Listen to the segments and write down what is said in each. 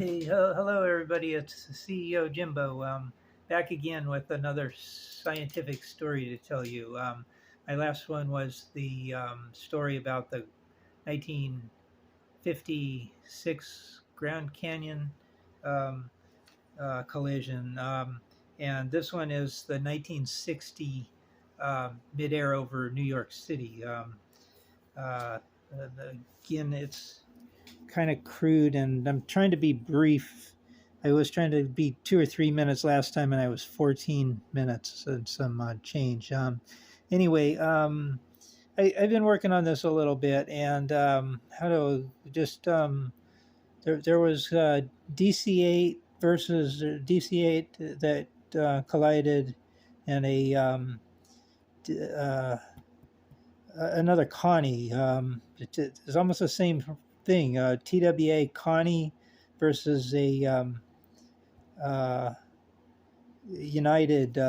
Hey, hello everybody. It's CEO Jimbo. Back again with another scientific story to tell you. My last one was the story about the 1956 Grand Canyon um, collision, and this one is the 1960 Midair over New York City. Uh, Again, it's kind of crude, and I'm trying to be brief. I was trying to be 2 or 3 minutes last time, and I was 14 minutes and some change. Anyway, I've been working on this a little bit, and how to just there was DC8 versus DC8 that collided, and another Connie. It's almost the same thing. TWA Connie versus a uh, United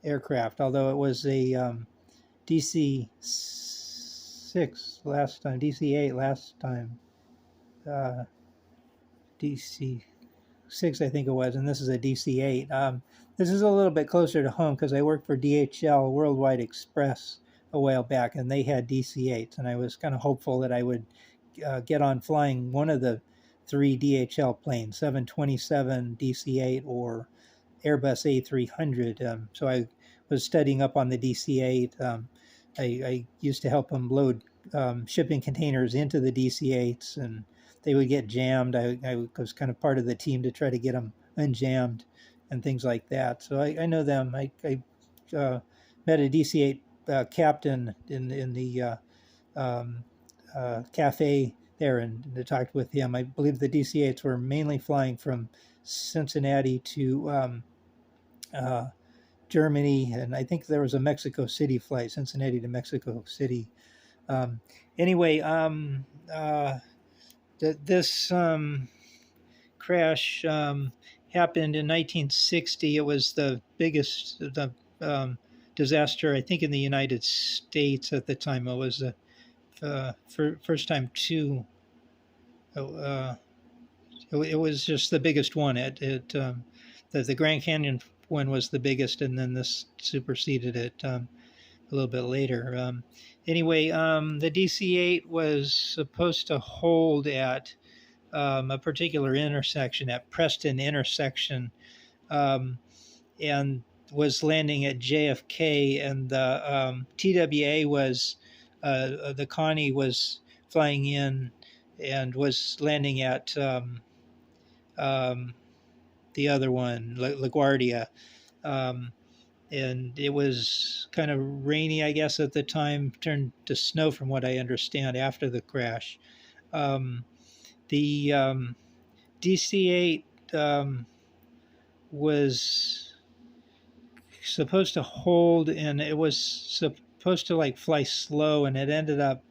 aircraft, although it was a DC6 last time, DC8 last time, DC6 I think it was, and this is a DC8. This is a little bit closer to home because I worked for DHL Worldwide Express a while back, and they had DC8s, and I was kind of hopeful that I would get on flying one of the three DHL planes, 727 DC8 or Airbus A300. So I was studying up on the DC8. I used to help them load shipping containers into the DC8s, and they would get jammed. I was kind of part of the team to try to get them unjammed and things like that. So I know them. I met a DC8 captain in the cafe there and talked with him. I believe the DC8s were mainly flying from Cincinnati to Germany, and I think there was a Mexico City flight, Cincinnati to Mexico City. Anyway, this crash happened in 1960. It was the biggest disaster, I think, in the United States at the time. It was the first time it was just the biggest one. The Grand Canyon one was the biggest, and then this superseded it a little bit later. Anyway, the DC-8 was supposed to hold at a particular intersection, at Preston intersection, and was landing at JFK, and the TWA was, the Connie was flying in and was landing at the other one, LaGuardia. And it was kind of rainy, I guess, at the time, turned to snow from what I understand after the crash. The DC-8 was supposed to hold, and it was supposed to like fly slow, and it ended up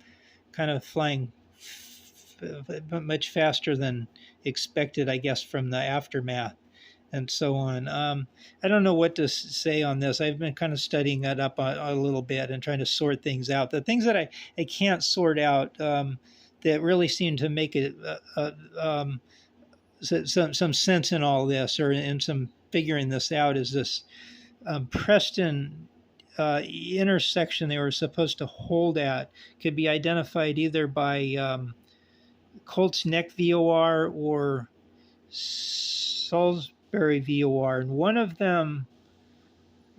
kind of flying much faster than expected, I guess, from the aftermath and so on. I don't know what to say on this. I've been kind of studying it up a little bit and trying to sort things out. The things that I can't sort out that really seem to make it some sense in all this, or in some figuring this out, is this Preston intersection they were supposed to hold at could be identified either by Colt's Neck VOR or Salisbury VOR. And one of them,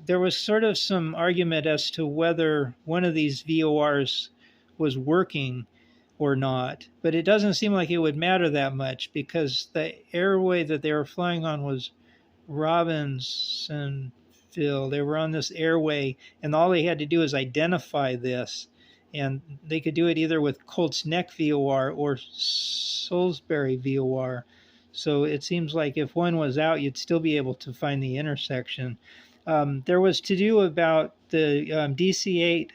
there was sort of some argument as to whether one of these VORs was working or not. But it doesn't seem like it would matter that much, because the airway that they were flying on was Robinsonville. They were on this airway, and all they had to do is identify this. And they could do it either with Colt's Neck VOR or Salisbury VOR. So it seems like if one was out, you'd still be able to find the intersection. There was to do about the DC-8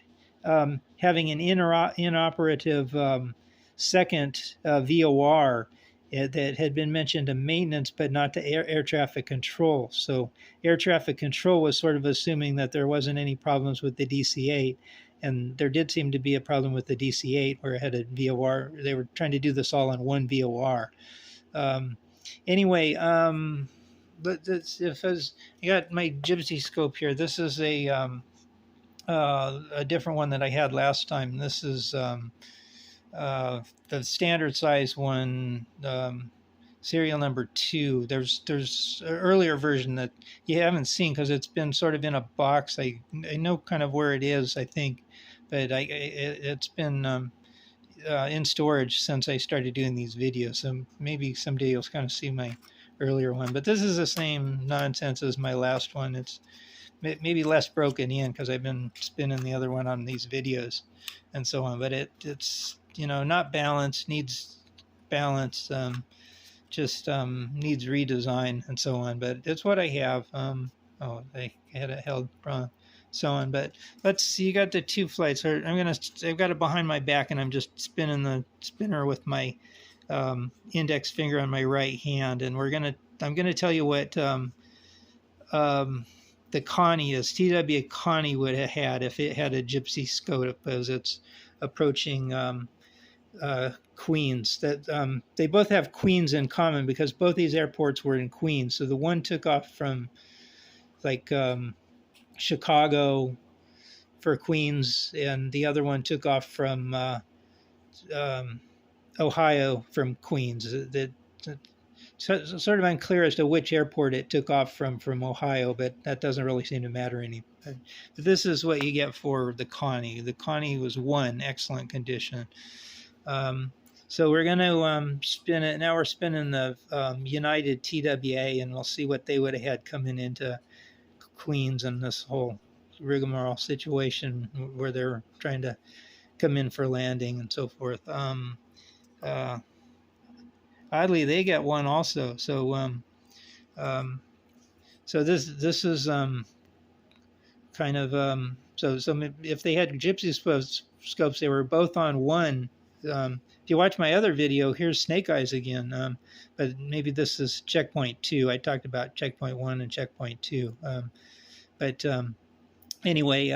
having an inoperative second VOR that had been mentioned to maintenance, but not to air traffic control. So air traffic control was sort of assuming that there wasn't any problems with the DC-8. And there did seem to be a problem with the DC-8 where it had a VOR. They were trying to do this all on one VOR. Um, anyway, if as I got my gypsy scope here, this is a different one that I had last time. This is the standard size one, serial number 2. There's an earlier version that you haven't seen because it's been sort of in a box. I know kind of where it is, I think, but it's been in storage since I started doing these videos. So maybe someday you'll kind of see my earlier one. But this is the same nonsense as my last one. It's maybe less broken in because I've been spinning the other one on these videos and so on. But it's not balanced, needs balance, just needs redesign and so on. But it's what I have. Oh, I had it held wrong. So on, but let's see. You got the 2 flights. I've got it behind my back, and I'm just spinning the spinner with my index finger on my right hand, and I'm gonna tell you what the Connie is. TWA Connie would have had if it had a gypsy scope as it's approaching Queens. That they both have Queens in common because both these airports were in Queens. So the one took off from like Chicago for Queens, and the other one took off from um, Ohio from Queens. It's sort of unclear as to which airport it took off from Ohio, but that doesn't really seem to matter any. But this is what you get for the Connie. The Connie was 1, excellent condition. So we're going to spin it. Now we're spinning the United TWA, and we'll see what they would have had coming into Queens and this whole rigmarole situation where they're trying to come in for landing and so forth. Oddly, they get 1 also. So so this is kind of so if they had gypsy scopes, they were both on 1. If you watch my other video, here's Snake Eyes again, but maybe this is checkpoint 2. I talked about checkpoint 1 and checkpoint 2, but anyway,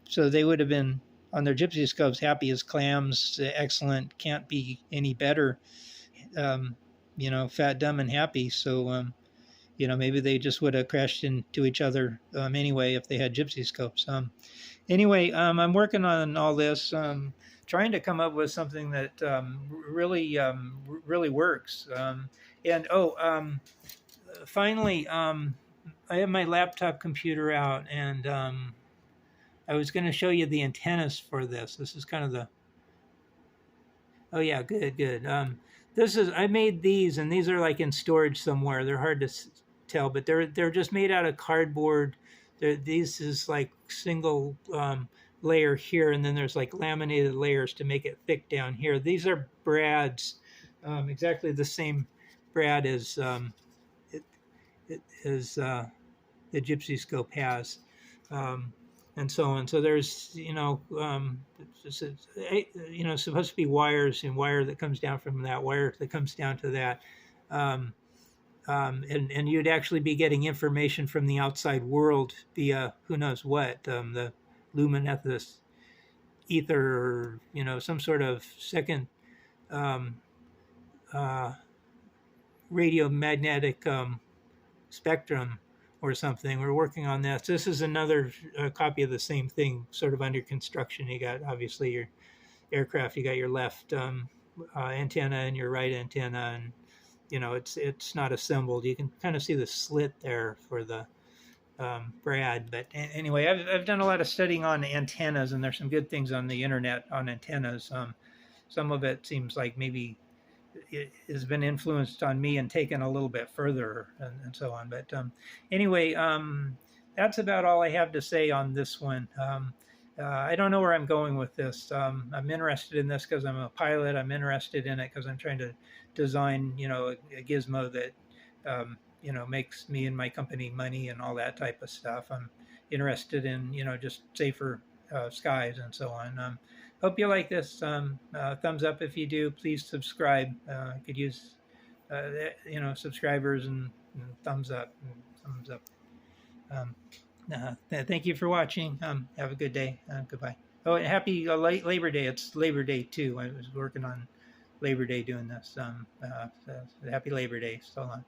so they would have been on their gypsy scopes happy as clams, excellent, can't be any better, fat, dumb, and happy. So maybe they just would have crashed into each other anyway if they had gypsy scopes. Anyway, I'm working on all this, trying to come up with something that really works. Finally, I have my laptop computer out, and I was going to show you the antennas for this. This is kind of the. Oh yeah, good. I made these, and these are like in storage somewhere. They're hard to tell, but they're just made out of cardboard. These is like single layer here, and then there's like laminated layers to make it thick down here. These are brads, exactly the same brad as the gypsy scope has, and so on. So there's supposed to be wires and wire that comes down from that wire that comes down to that. And you'd actually be getting information from the outside world via who knows what, the luminescent ether, or some sort of second radiomagnetic spectrum or something. We're working on this. This is another copy of the same thing, sort of under construction. You got obviously your aircraft. You got your left antenna and your right antenna, and it's not assembled. You can kind of see the slit there for the brad. But anyway, I've done a lot of studying on antennas, and there's some good things on the internet on antennas. Some of it seems like maybe it has been influenced on me and taken a little bit further, and so on. But anyway, that's about all I have to say on this one. I don't know where I'm going with this. I'm interested in this because I'm a pilot. I'm interested in it because I'm trying to design, a gizmo that, makes me and my company money and all that type of stuff. I'm interested in, just safer skies and so on. Hope you like this. Thumbs up if you do. Please subscribe. I could use, subscribers and thumbs up. Thank you for watching. Have a good day. Goodbye. Oh, and happy late Labor Day. It's Labor Day too. I was working on Labor Day doing this. Happy Labor Day. So long.